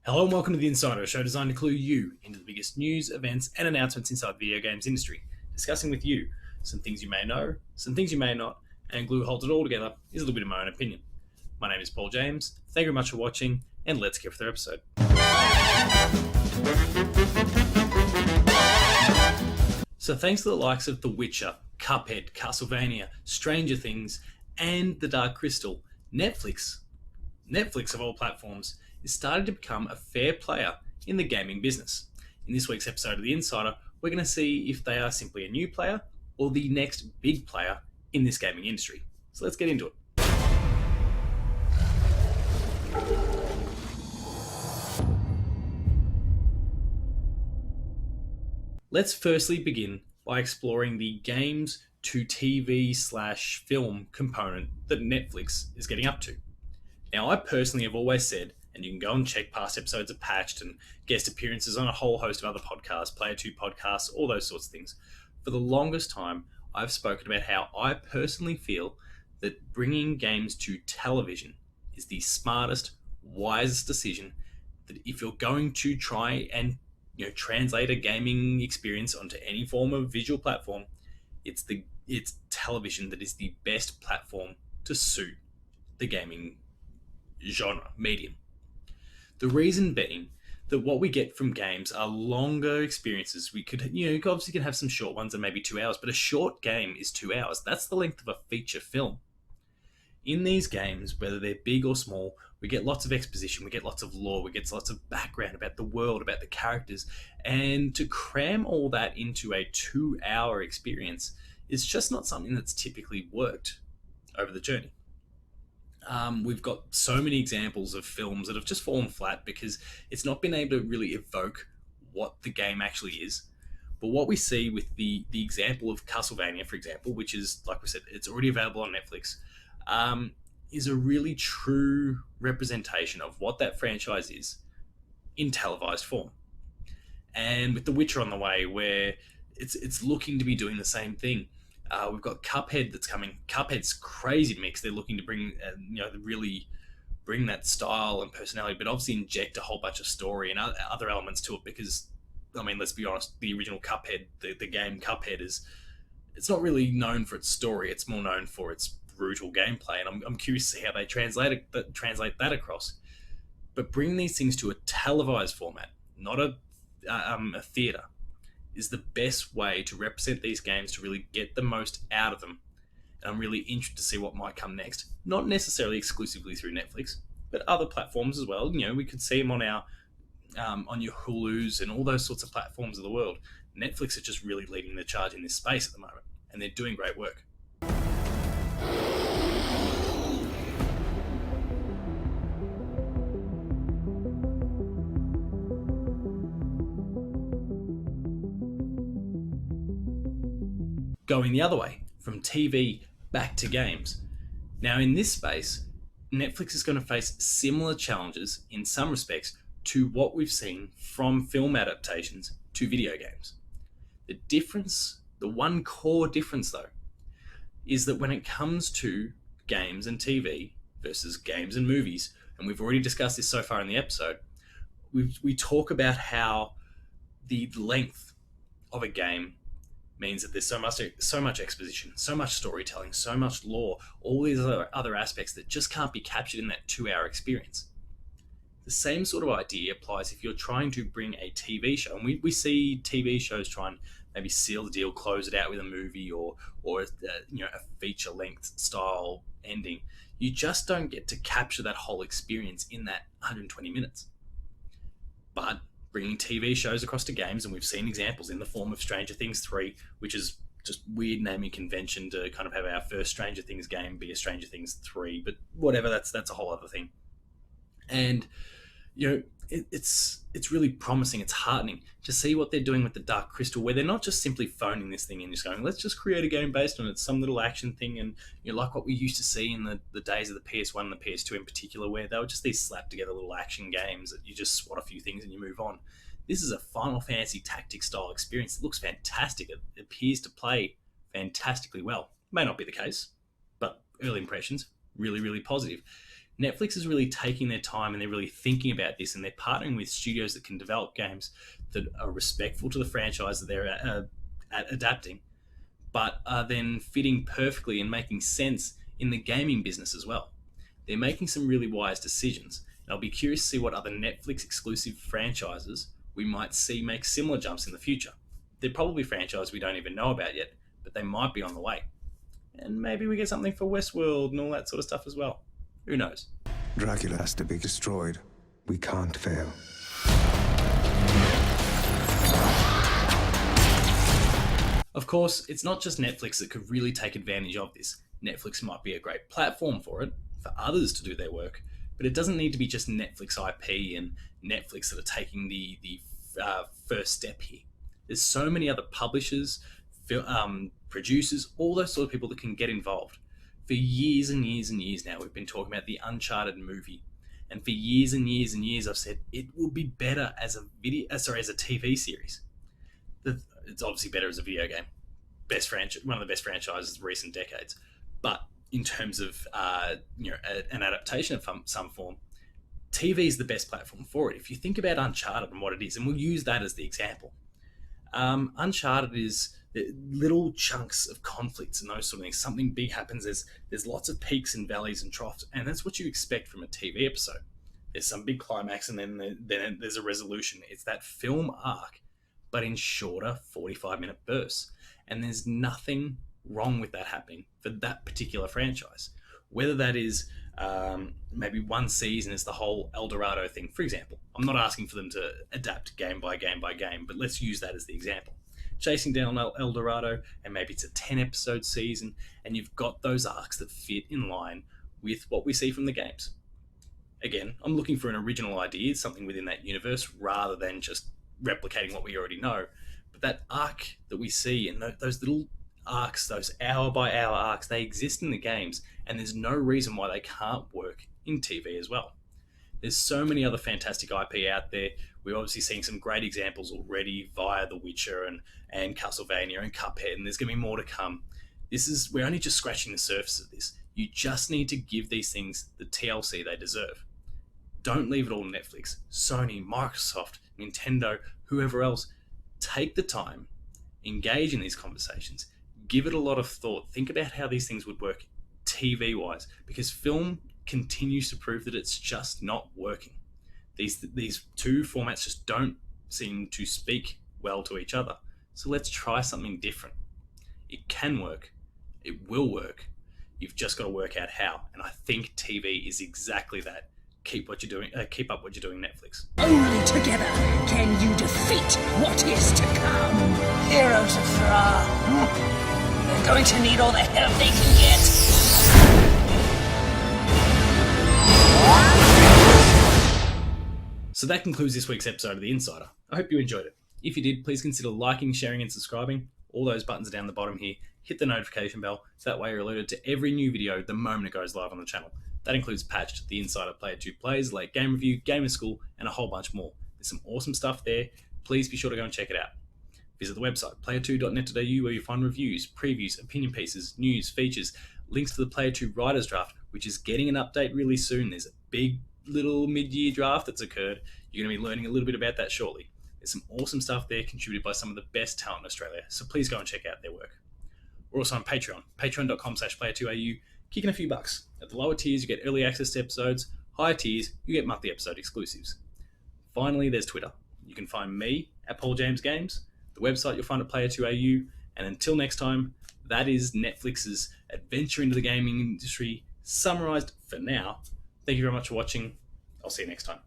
Hello and welcome to The Insider, a show designed to clue you into the biggest news, events, and announcements inside the video games industry, discussing with you some things you may know, some things you may not, and glue holds it all together is a little bit of my own opinion. My name is Paul James, thank you very much for watching, and let's get for the episode. So thanks to the likes of The Witcher, Cuphead, CastleVania, Stranger Things, and The Dark Crystal, Netflix of all platforms, is starting to become a fair player in the gaming business. In this week's episode of The Insider, we're going to see if they are simply a new player or the next big player in this gaming industry. So let's get into it. Let's firstly begin by exploring the games to TV/film component that Netflix is getting up to. Now, I personally have always said, and you can go and check past episodes of Patched and guest appearances on a whole host of other podcasts, Player 2 podcasts, all those sorts of things. For the longest time, I've spoken about how I personally feel that bringing games to television is the smartest, wisest decision. That if you're going to try and translate a gaming experience onto any form of visual platform, it's television that is the best platform to suit the gaming genre medium. The reason being that what we get from games are longer experiences. We could, obviously can have some short ones and maybe 2 hours, but a short game is 2 hours. That's the length of a feature film. In these games, whether they're big or small, we get lots of exposition, we get lots of lore, we get lots of background about the world, about the characters, and to cram all that into a 2-hour experience is just not something that's typically worked over the journey. We've got so many examples of films that have just fallen flat because it's not been able to really evoke what the game actually is. But what we see with the example of CastleVania, for example, which is, like we said, it's already available on Netflix, is a really true representation of what that franchise is in televised form. And with The Witcher on the way, where it's looking to be doing the same thing. We've got Cuphead that's coming. Cuphead's crazy mix. They're looking to bring, really bring that style and personality, but obviously inject a whole bunch of story and other elements to it. Because, let's be honest, the original Cuphead, the game Cuphead, it's not really known for its story. It's more known for its brutal gameplay, and I'm curious to see how they translate that across. But bring these things to a televised format, not a theatre, is the best way to represent these games to really get the most out of them. And I'm really interested to see what might come next. Not necessarily exclusively through Netflix, but other platforms as well. We could see them on our on your Hulus and all those sorts of platforms of the world. Netflix are just really leading the charge in this space at the moment, and they're doing great work. Going the other way, from TV back to games. Now, in this space, Netflix is going to face similar challenges in some respects to what we've seen from film adaptations to video games. The one core difference though, is that when it comes to games and TV versus games and movies, and we've already discussed this so far in the episode, we talk about how the length of a game means that there's so much exposition, so much storytelling, so much lore, all these other aspects that just can't be captured in that 2-hour experience. The same sort of idea applies if you're trying to bring a TV show, and we see TV shows try and maybe seal the deal, close it out with a movie or a feature-length style ending. You just don't get to capture that whole experience in that 120 minutes. But bringing TV shows across to games, and we've seen examples in the form of Stranger Things 3, which is just weird naming convention to kind of have our first Stranger Things game be a Stranger Things 3, but whatever, that's a whole other thing. And it's really promising. It's heartening to see what they're doing with the Dark Crystal, where they're not just simply phoning this thing in, just going, let's just create a game based on it, some little action thing, and like what we used to see in the days of the PS1 and the PS2 in particular, where they were just these slapped together little action games that you just swat a few things and you move on. This is a Final Fantasy Tactics style experience. It looks fantastic. It appears to play fantastically well. May not be the case, but early impressions, really, really positive. Netflix is really taking their time and they're really thinking about this, and they're partnering with studios that can develop games that are respectful to the franchise that they're adapting, but are then fitting perfectly and making sense in the gaming business as well. They're making some really wise decisions, and I'll be curious to see what other Netflix exclusive franchises we might see make similar jumps in the future. They're probably franchises we don't even know about yet, but they might be on the way. And maybe we get something for Westworld and all that sort of stuff as well. Who knows? Dracula has to be destroyed. We can't fail. Of course, it's not just Netflix that could really take advantage of this. Netflix might be a great platform for it, for others to do their work, but it doesn't need to be just Netflix IP and Netflix that are taking the first step here. There's so many other publishers, producers, all those sort of people that can get involved. For years and years and years now, we've been talking about the Uncharted movie, and for years and years and years, I've said it will be better as a as a TV series. It's obviously better as a video game. One of the best franchises of recent decades. But in terms of an adaptation of some form, TV is the best platform for it. If you think about Uncharted and what it is, and we'll use that as the example. Uncharted is little chunks of conflicts and those sort of things. Something big happens. There's lots of peaks and valleys and troughs, and that's what you expect from a TV episode. There's some big climax, and then there's a resolution. It's that film arc, but in shorter 45-minute bursts. And there's nothing wrong with that happening for that particular franchise. Whether that is maybe one season is the whole El Dorado thing, for example. I'm not asking for them to adapt game by game by game, but let's use that as the example. Chasing down El Dorado, and maybe it's a 10-episode season, and you've got those arcs that fit in line with what we see from the games. Again, I'm looking for an original idea, something within that universe, rather than just replicating what we already know. But that arc that we see, and those little arcs, those hour-by-hour arcs, they exist in the games, and there's no reason why they can't work in TV as well. There's so many other fantastic IP out there. We're obviously seeing some great examples already via The Witcher and CastleVania and Cuphead, and there's going to be more to come. We're only just scratching the surface of this. You just need to give these things the TLC they deserve. Don't leave it all to Netflix, Sony, Microsoft, Nintendo, whoever else. Take the time, engage in these conversations, give it a lot of thought. Think about how these things would work TV-wise, because film continues to prove that it's just not working. These two formats just don't seem to speak well to each other. So let's try something different. It can work. It will work. You've just got to work out how. And I think TV is exactly that. Keep up what you're doing, Netflix. Only together can you defeat what is to come. Heroes of Thra. They're going to need all the help they can get. So that concludes this week's episode of The Insider. I hope you enjoyed it. If you did, please consider liking, sharing, and subscribing. All those buttons are down the bottom here. Hit the notification bell, so that way you're alerted to every new video the moment it goes live on the channel. That includes Patched, The Insider Player 2 Plays, Late Game Review, Gamer School, and a whole bunch more. There's some awesome stuff there. Please be sure to go and check it out. Visit the website, player2.net.au, where you'll find reviews, previews, opinion pieces, news, features, links to the Player 2 Writers Draft, which is getting an update really soon. There's a big little mid-year draft that's occurred. You're going to be learning a little bit about that shortly. There's some awesome stuff there contributed by some of the best talent in Australia, so please go and check out their work. We're also on Patreon, patreon.com/player2au, kicking a few bucks. At the lower tiers, you get early access to episodes. Higher tiers, you get monthly episode exclusives. Finally, there's Twitter. You can find me at Paul James Games. The website you'll find at Player2au. And until next time, that is Netflix's adventure into the gaming industry, summarized for now. Thank you very much for watching. I'll see you next time.